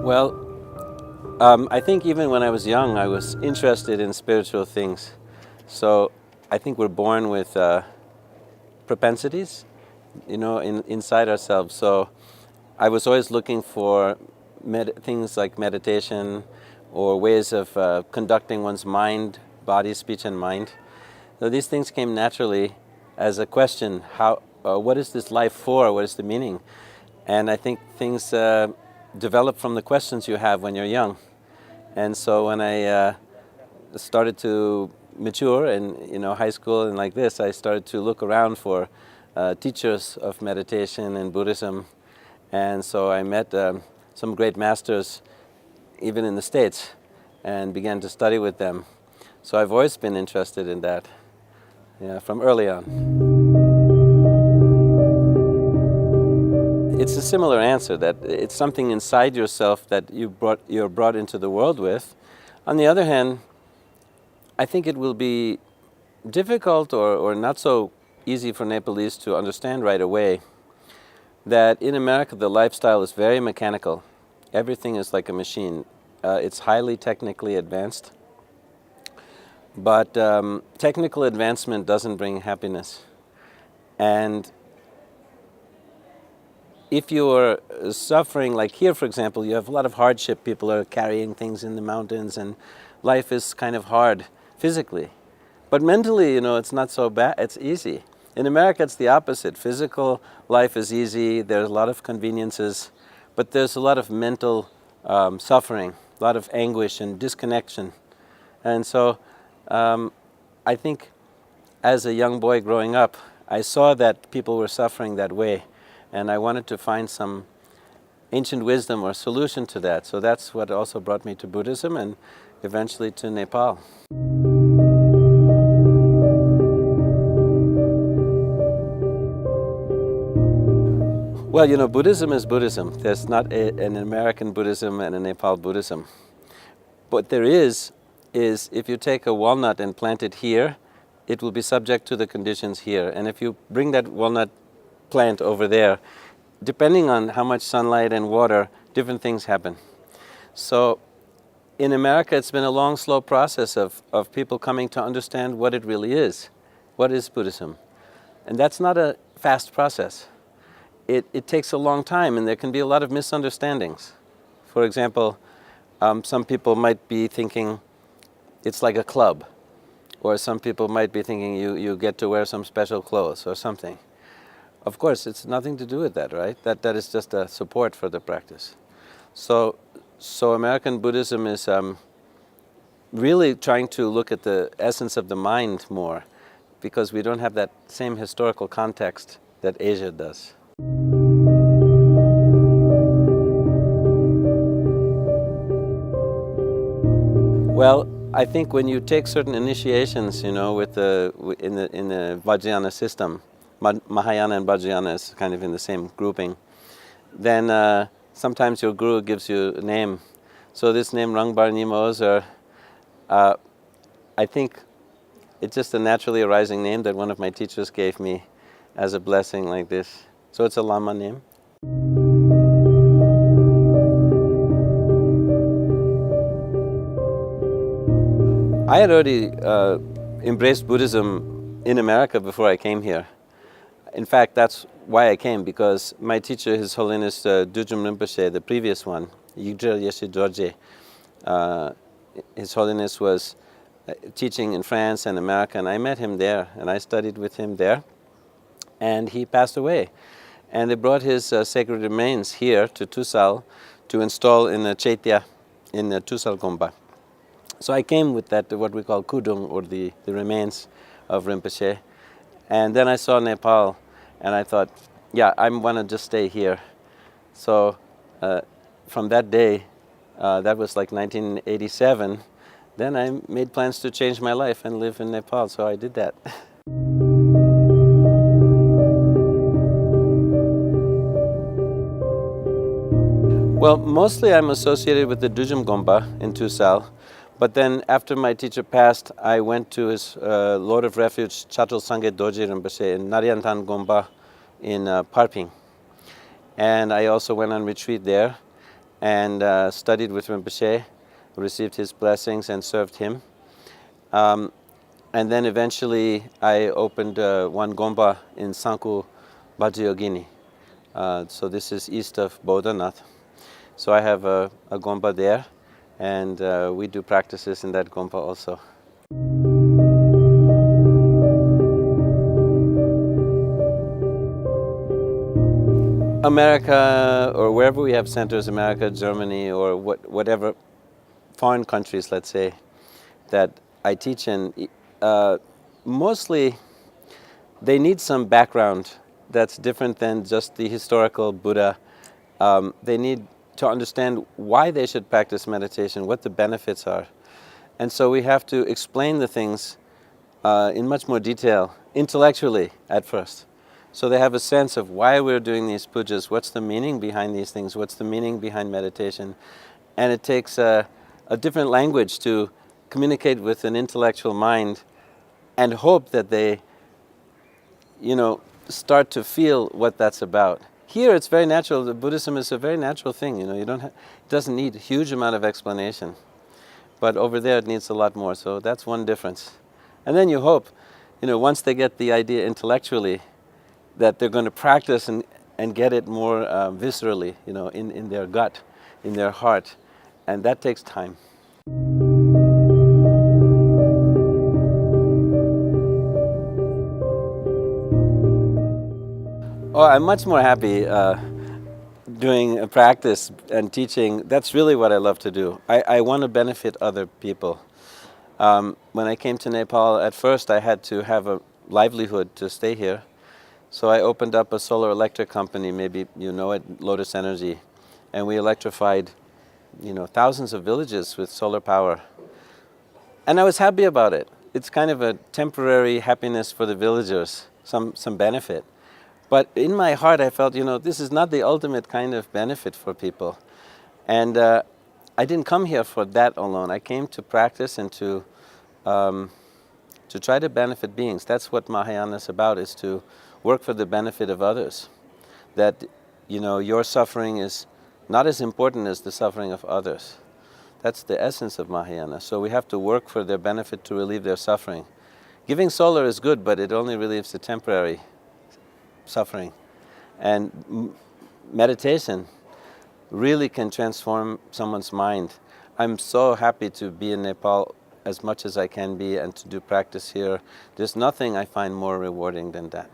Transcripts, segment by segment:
Well, I think even when I was young, I was interested in spiritual things. So I think we're born with propensities, inside ourselves. So I was always looking for things like meditation or ways of conducting one's mind, body, speech, and mind. So these things came naturally as a question: what is this life for? What is the meaning? And I think things develop from the questions you have when you're young. And so when I started to mature in high school and like this, I started to look around for teachers of meditation and Buddhism. And so I met some great masters, even in the States, and began to study with them. So I've always been interested in that, from early on. It's a similar answer, that it's something inside yourself that you're brought into the world with. On the other hand, I think it will be difficult or not so easy for Nepalese to understand right away that in America the lifestyle is very mechanical. Everything is like a machine. It's highly technically advanced. But technical advancement doesn't bring happiness. And if you're suffering, like here for example, you have a lot of hardship. People are carrying things in the mountains and life is kind of hard physically. But mentally, it's not so bad, it's easy. In America it's the opposite. Physical life is easy, there's a lot of conveniences, but there's a lot of mental suffering, a lot of anguish and disconnection. And so I think as a young boy growing up, I saw that people were suffering that way. And I wanted to find some ancient wisdom or solution to that. So that's what also brought me to Buddhism and eventually to Nepal. Well, Buddhism is Buddhism. There's not an American Buddhism and a Nepal Buddhism. What there is if you take a walnut and plant it here, it will be subject to the conditions here. And if you bring that walnut plant over there, depending on how much sunlight and water, different things happen. So in America it's been a long, slow process of people coming to understand what it really is. What is Buddhism? And that's not a fast process. It takes a long time, and there can be a lot of misunderstandings. For example, some people might be thinking it's like a club, or some people might be thinking you get to wear some special clothes or something. Of course, it's nothing to do with that, right? That is just a support for the practice. So American Buddhism is really trying to look at the essence of the mind more, because we don't have that same historical context that Asia does. Well, I think when you take certain initiations, in the Vajrayana system, Mahayana and Vajrayana is kind of in the same grouping, then sometimes your guru gives you a name. So this name, Rangwar Nyime Ozar, I think it's just a naturally arising name that one of my teachers gave me as a blessing like this. So it's a Lama name. I had already embraced Buddhism in America before I came here. In fact, that's why I came, because my teacher, His Holiness Dujum Rinpoche, the previous one, Yigdrel Yeshe Dorje, His Holiness was teaching in France and America, and I met him there, and I studied with him there, and he passed away. And they brought his sacred remains here to Tusal to install in a chaitya in the Tusal Gomba. So I came with that, what we call kudung, or the remains of Rinpoche. And then I saw Nepal, and I thought, yeah, I want to just stay here. So from that day, that was like 1987, then I made plans to change my life and live in Nepal, so I did that. Well, mostly I'm associated with the Dujum Gomba in Tusal. But then after my teacher passed, I went to his Lord of Refuge, Chatul Sangye Dorje Rinpoche in Naryantan Gomba in Parping. And I also went on retreat there. and studied with Rinpoche, received his blessings and served him. And then eventually I opened one Gompa in Sanku, Bajayogini. So this is east of Bodhanath. So I have a Gompa there, and we do practices in that Gompa also. America, or wherever we have centers, America, Germany, or whatever foreign countries, let's say, that I teach in, mostly they need some background that's different than just the historical Buddha. They need to understand why they should practice meditation, what the benefits are. And so we have to explain the things in much more detail, intellectually at first. So they have a sense of why we're doing these pujas, what's the meaning behind these things, what's the meaning behind meditation. And it takes a different language to communicate with an intellectual mind and hope that they, start to feel what that's about. Here it's very natural. The Buddhism is a very natural thing. It doesn't need a huge amount of explanation. But over there it needs a lot more. So that's one difference. And then you hope, once they get the idea intellectually, that they're going to practice and get it more viscerally, in their gut, in their heart. And that takes time. Oh, I'm much more happy doing a practice and teaching. That's really what I love to do. I want to benefit other people. When I came to Nepal, at first I had to have a livelihood to stay here. So I opened up a solar electric company, maybe you know it, Lotus Energy. And we electrified, thousands of villages with solar power. And I was happy about it. It's kind of a temporary happiness for the villagers, some benefit. But in my heart I felt, this is not the ultimate kind of benefit for people. And I didn't come here for that alone. I came to practice and to try to benefit beings. That's what Mahayana is about, is to work for the benefit of others. That, your suffering is not as important as the suffering of others. That's the essence of Mahayana. So we have to work for their benefit to relieve their suffering. Giving solar is good, but it only relieves the temporary suffering. And meditation really can transform someone's mind. I'm so happy to be in Nepal as much as I can be and to do practice here. There's nothing I find more rewarding than that.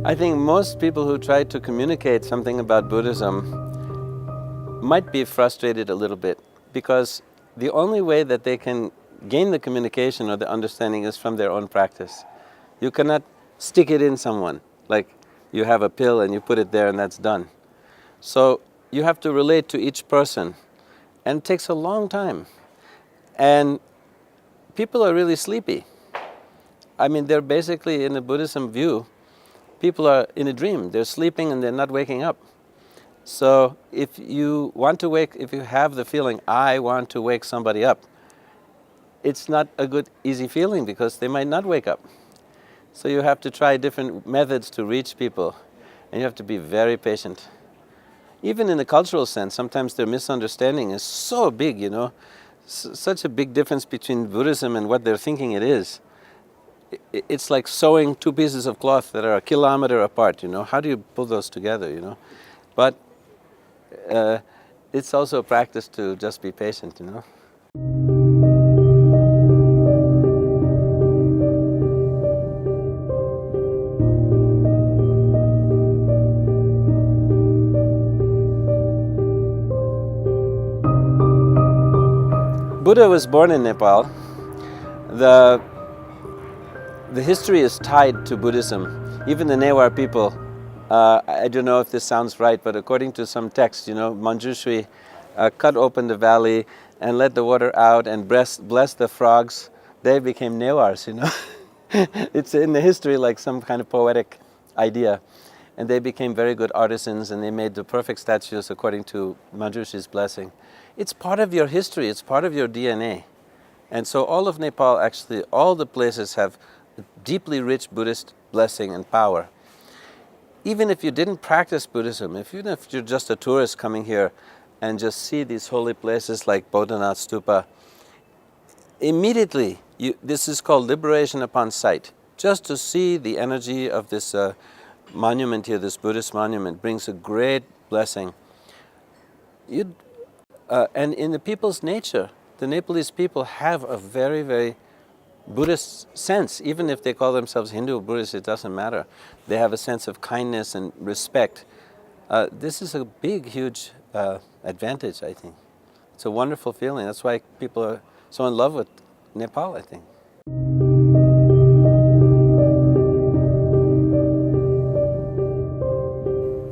I think most people who try to communicate something about Buddhism might be frustrated a little bit, because the only way that they can gain the communication or the understanding is from their own practice. You cannot stick it in someone, like you have a pill and you put it there and that's done. So you have to relate to each person, and it takes a long time. And people are really sleepy. I mean, they're basically, in the Buddhism view, people are in a dream. They're sleeping and they're not waking up. So if you have the feeling, I want to wake somebody up, it's not a good, easy feeling, because they might not wake up. So you have to try different methods to reach people, and you have to be very patient. Even in the cultural sense, sometimes their misunderstanding is so big, such a big difference between Buddhism and what they're thinking it is. It's like sewing two pieces of cloth that are a kilometer apart, How do you pull those together, But it's also a practice to just be patient, Buddha was born in Nepal. The history is tied to Buddhism. Even the Newar people, I don't know if this sounds right, but according to some texts, Manjushri cut open the valley and let the water out and blessed the frogs. They became Newars, It's in the history like some kind of poetic idea. And they became very good artisans, and they made the perfect statues according to Manjushri's blessing. It's part of your history, it's part of your DNA. And so all of Nepal, actually, all the places have deeply rich Buddhist blessing and power. Even if you didn't practice Buddhism, even if you're just a tourist coming here and just see these holy places like Bodhanath Stupa, immediately, this is called liberation upon sight. Just to see the energy of this monument here, this Buddhist monument, brings a great blessing. And in the people's nature, the Nepalese people have a very, very Buddhist sense. Even if they call themselves Hindu or Buddhist, it doesn't matter. They have a sense of kindness and respect. This is a big, huge advantage, I think. It's a wonderful feeling. That's why people are so in love with Nepal, I think.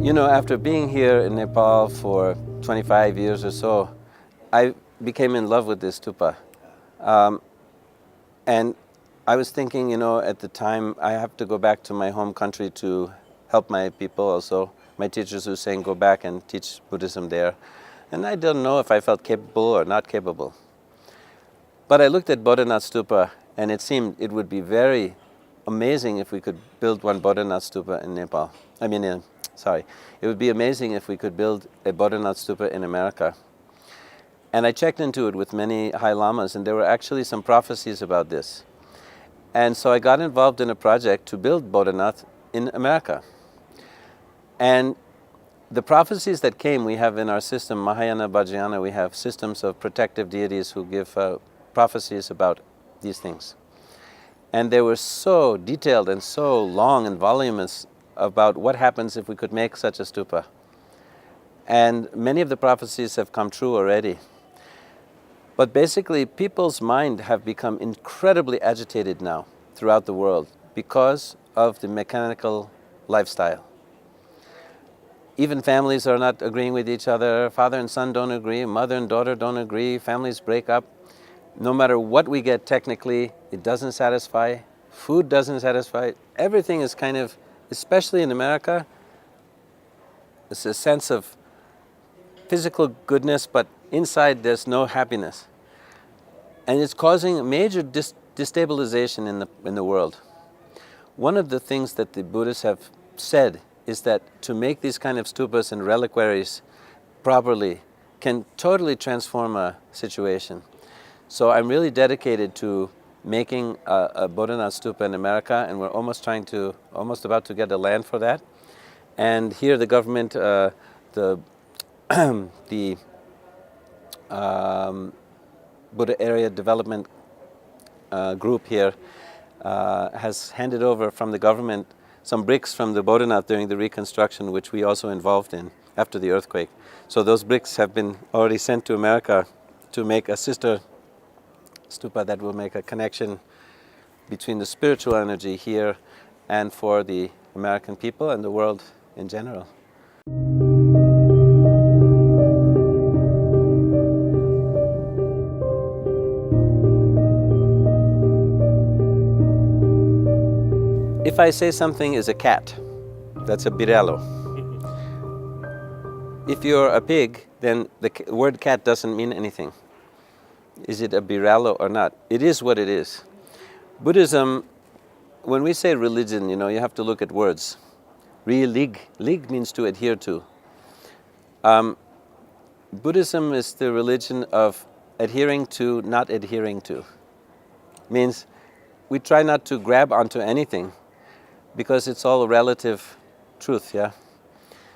You know, after being here in Nepal for 25 years or so, I became in love with this stupa. And I was thinking, you know, at the time, I have to go back to my home country to help my people also. My teachers were saying, go back and teach Buddhism there. And I don't know if I felt capable or not capable. But I looked at Bodhanath Stupa, and it seemed it would be very amazing if we could build one Bodhanath Stupa in Nepal. It would be amazing if we could build a Bodhanath Stupa in America. And I checked into it with many high lamas, and there were actually some prophecies about this. And so I got involved in a project to build Bodhanath in America. And the prophecies that came, we have in our system, Mahayana, Vajrayana, we have systems of protective deities who give prophecies about these things. And they were so detailed and so long and voluminous about what happens if we could make such a stupa. And many of the prophecies have come true already. But basically, people's mind have become incredibly agitated now throughout the world because of the mechanical lifestyle. Even families are not agreeing with each other. Father and son don't agree. Mother and daughter don't agree. Families break up. No matter what we get technically, it doesn't satisfy. Food doesn't satisfy. Everything is kind of, especially in America, it's a sense of physical goodness, but inside there's no happiness. And it's causing a major destabilization in the world. One of the things that the Buddhists have said is that to make these kind of stupas and reliquaries properly can totally transform a situation. So I'm really dedicated to making a Bodhanath stupa in America, and we're almost about to get the land for that. And here the government, the Buddha Area Development Group here has handed over from the government some bricks from the Bodhanath during the reconstruction, which we also involved in after the earthquake. So those bricks have been already sent to America to make a sister stupa that will make a connection between the spiritual energy here and for the American people and the world in general. If I say something is a cat, that's a biralo. If you're a pig, then the word cat doesn't mean anything. Is it a biralo or not? It is what it is. Buddhism, when we say religion, you know, you have to look at words. Lig means to adhere to. Buddhism is the religion of adhering to, not adhering to. Means we try not to grab onto anything because it's all relative truth, yeah?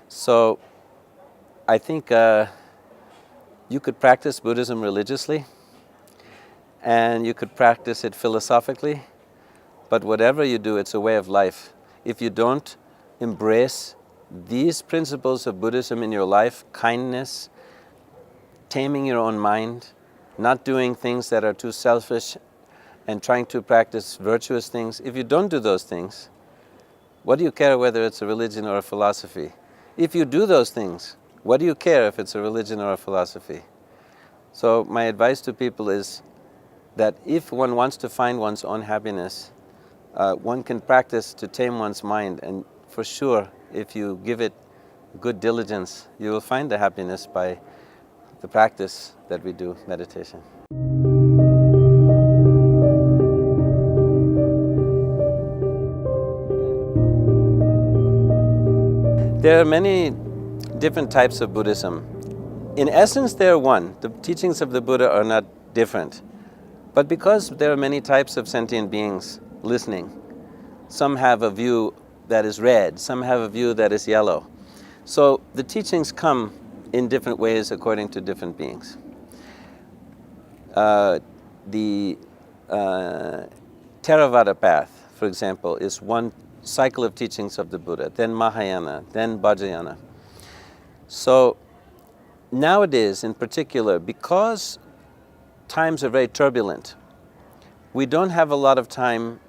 So I think you could practice Buddhism religiously and you could practice it philosophically, but whatever you do, it's a way of life. If you don't embrace these principles of Buddhism in your life, kindness, taming your own mind, not doing things that are too selfish, and trying to practice virtuous things, if you don't do those things, what do you care whether it's a religion or a philosophy? If you do those things, what do you care if it's a religion or a philosophy? So my advice to people is that if one wants to find one's own happiness, one can practice to tame one's mind, and for sure, if you give it good diligence, you will find the happiness by the practice that we do, meditation. There are many different types of Buddhism. In essence, they are one. The teachings of the Buddha are not different. But because there are many types of sentient beings listening, some have a view that is red, some have a view that is yellow. So the teachings come in different ways according to different beings. The Theravada path, for example, is one cycle of teachings of the Buddha, then Mahayana, then Vajrayana. So nowadays in particular, because times are very turbulent, we don't have a lot of time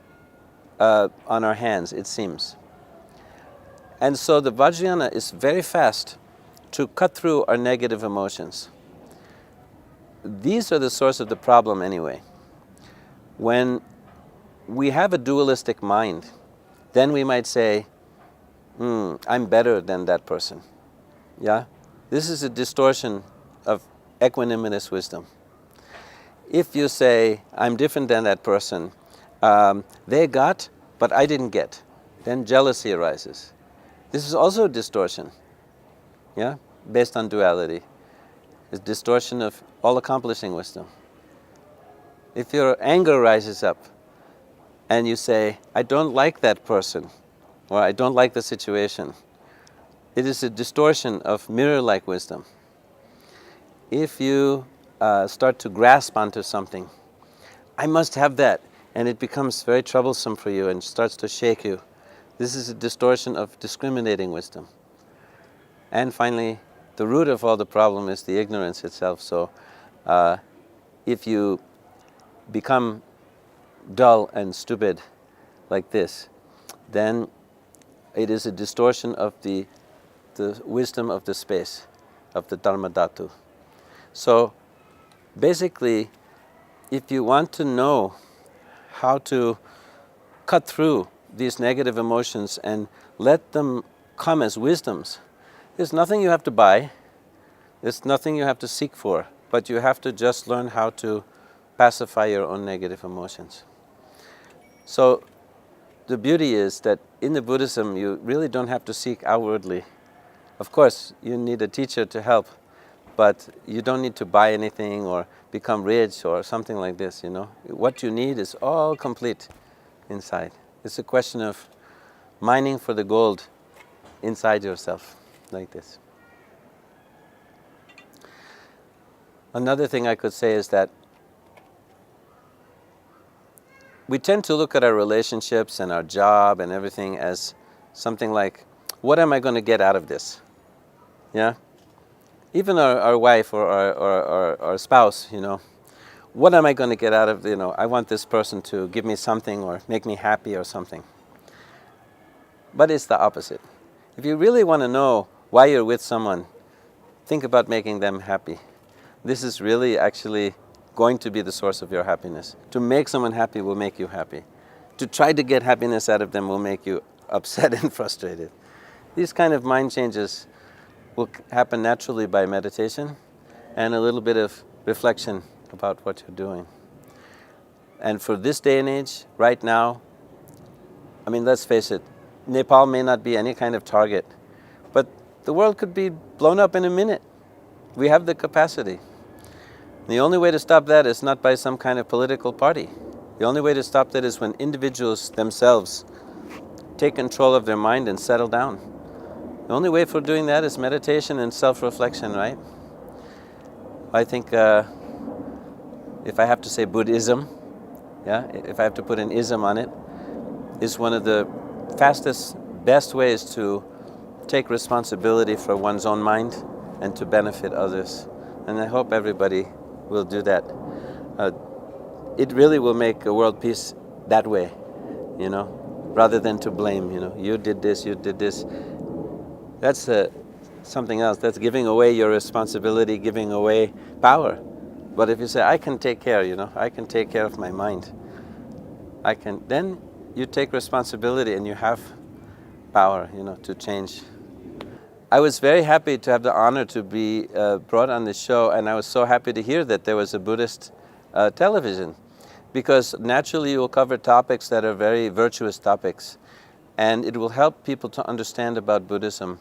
on our hands, it seems. And so the Vajrayana is very fast to cut through our negative emotions. These are the source of the problem anyway. When we have a dualistic mind, then we might say, I'm better than that person. Yeah? This is a distortion of equanimous wisdom. If you say, I'm different than that person, they got, but I didn't get, then jealousy arises. This is also a distortion, yeah, based on duality. It's distortion of all-accomplishing wisdom. If your anger rises up and you say, I don't like that person, or I don't like the situation, it is a distortion of mirror-like wisdom. If you start to grasp onto something, I must have that, and it becomes very troublesome for you and starts to shake you, this is a distortion of discriminating wisdom. And finally, the root of all the problem is the ignorance itself. So if you become dull and stupid like this, then it is a distortion of the wisdom of the space, of the Dharma Dhatu. So basically, if you want to know how to cut through these negative emotions and let them come as wisdoms, there's nothing you have to buy, there's nothing you have to seek for, but you have to just learn how to pacify your own negative emotions. So the beauty is that in the Buddhism, you really don't have to seek outwardly. Of course, you need a teacher to help, but you don't need to buy anything or become rich or something like this, you know. What you need is all complete inside. It's a question of mining for the gold inside yourself, like this. Another thing I could say is that we tend to look at our relationships and our job and everything as something like, what am I going to get out of this? Yeah? Even our wife or our spouse, you know, what am I going to get out of, you know, I want this person to give me something or make me happy or something. But it's the opposite. If you really want to know why you're with someone, think about making them happy. This is really actually going to be the source of your happiness. To make someone happy will make you happy. To try to get happiness out of them will make you upset and frustrated. These kind of mind changes will happen naturally by meditation and a little bit of reflection about what you're doing. And for this day and age, right now, I mean, let's face it, Nepal may not be any kind of target, but the world could be blown up in a minute. We have the capacity. The only way to stop that is not by some kind of political party. The only way to stop that is when individuals themselves take control of their mind and settle down. The only way for doing that is meditation and self-reflection, right? I think if I have to say Buddhism, yeah, if I have to put an ism on it, is one of the fastest, best ways to take responsibility for one's own mind and to benefit others. And I hope everybody will do that. It really will make a world peace that way, you know, rather than to blame, you know, you did this, you did this. That's something else. That's giving away your responsibility, giving away power. But if you say, I can take care, you know, I can take care of my mind, then you take responsibility and you have power, you know, to change. I was very happy to have the honor to be brought on this show, and I was so happy to hear that there was a Buddhist television, because naturally you will cover topics that are very virtuous topics, and it will help people to understand about Buddhism